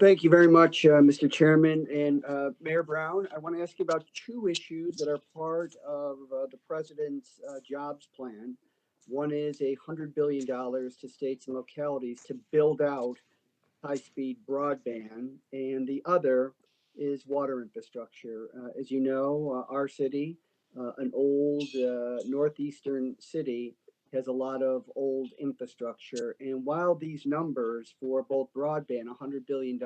Thank you very much, Mr. Chairman. And Mayor Brown, I want to ask you about two issues that are part of the president's jobs plan. One is $100 billion to states and localities to build out high-speed broadband, and the other is water infrastructure. As you know, our city, an old northeastern city, has a lot of old infrastructure. And while these numbers for both broadband, $100 billion,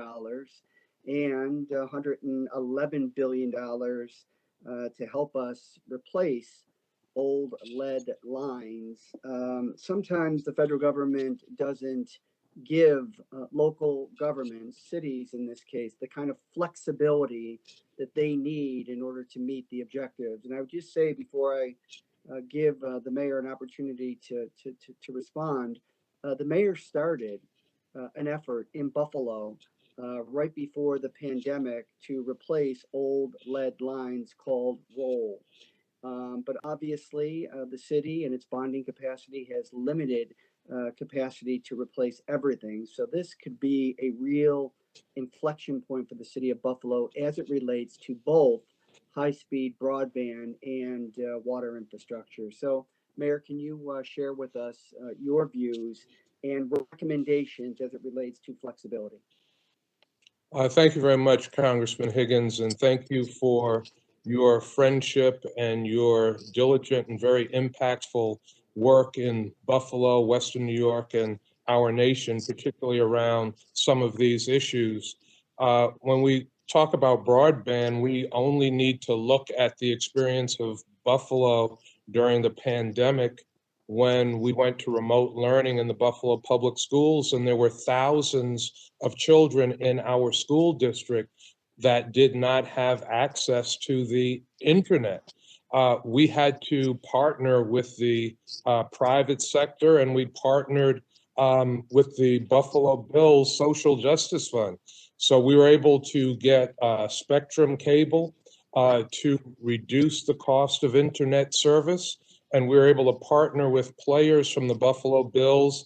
and $111 billion to help us replace old lead lines, sometimes the federal government doesn't give local governments, cities in this case, the kind of flexibility that they need in order to meet the objectives. And I would just say before I give the mayor an opportunity to respond, the mayor started an effort in Buffalo right before the pandemic to replace old lead lines called roll. But obviously, the city and its bonding capacity has limited capacity to replace everything. So this could be a real inflection point for the city of Buffalo as it relates to both high-speed broadband and water infrastructure. So, Mayor, can you share with us your views and recommendations as it relates to flexibility? Thank you very much, Congressman Higgins, and thank you for your friendship and your diligent and very impactful work in Buffalo, Western New York, and our nation, particularly around some of these issues. When we talk about broadband, we only need to look at the experience of Buffalo during the pandemic when we went to remote learning in the Buffalo public schools, and there were thousands of children in our school district that did not have access to the internet. We had to partner with the private sector, and we partnered with the Buffalo Bills Social Justice Fund. So we were able to get Spectrum cable to reduce the cost of internet service. And we were able to partner with players from the Buffalo Bills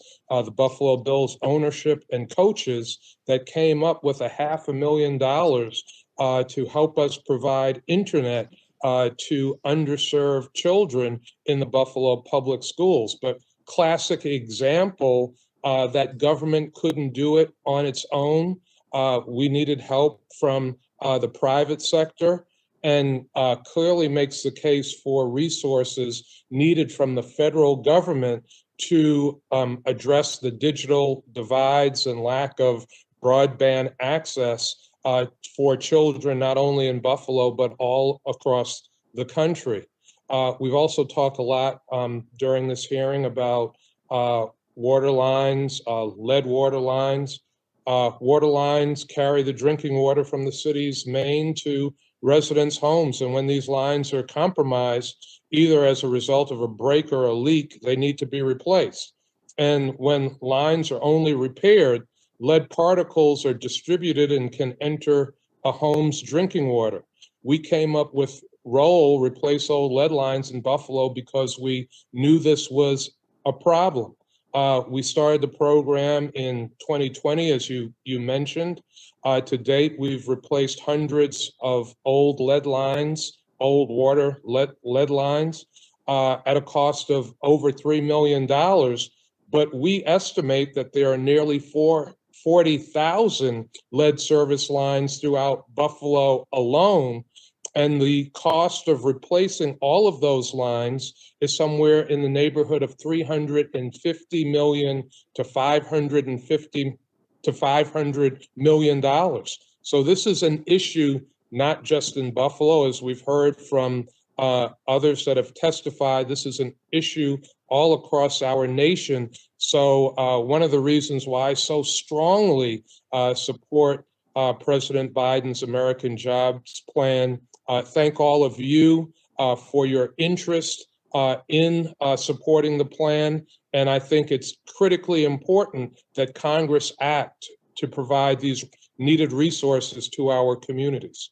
ownership and coaches that came up with $500,000 to help us provide internet to underserved children in the Buffalo public schools. But classic example that government couldn't do it on its own. We needed help from the private sector, and clearly makes the case for resources needed from the federal government to address the digital divides and lack of broadband access for children, not only in Buffalo, but all across the country. We've also talked a lot during this hearing about water lines, lead water lines. Water lines carry the drinking water from the city's main to residents' homes. And when these lines are compromised, either as a result of a break or a leak, they need to be replaced. And when lines are only repaired, lead particles are distributed and can enter a home's drinking water. We came up with roll, replace old lead lines in Buffalo because we knew this was a problem. We started the program in 2020, as you mentioned. To date, we've replaced hundreds of old lead lines, old water lead lines, at a cost of over $3 million. But we estimate that there are nearly 40,000 lead service lines throughout Buffalo alone. And the cost of replacing all of those lines is somewhere in the neighborhood of $350 million to $500 million. So this is an issue not just in Buffalo, as we've heard from others that have testified. This is an issue all across our nation. So one of the reasons why I so strongly support President Biden's American Jobs Plan. Thank all of you for your interest in supporting the plan. And I think it's critically important that Congress act to provide these needed resources to our communities.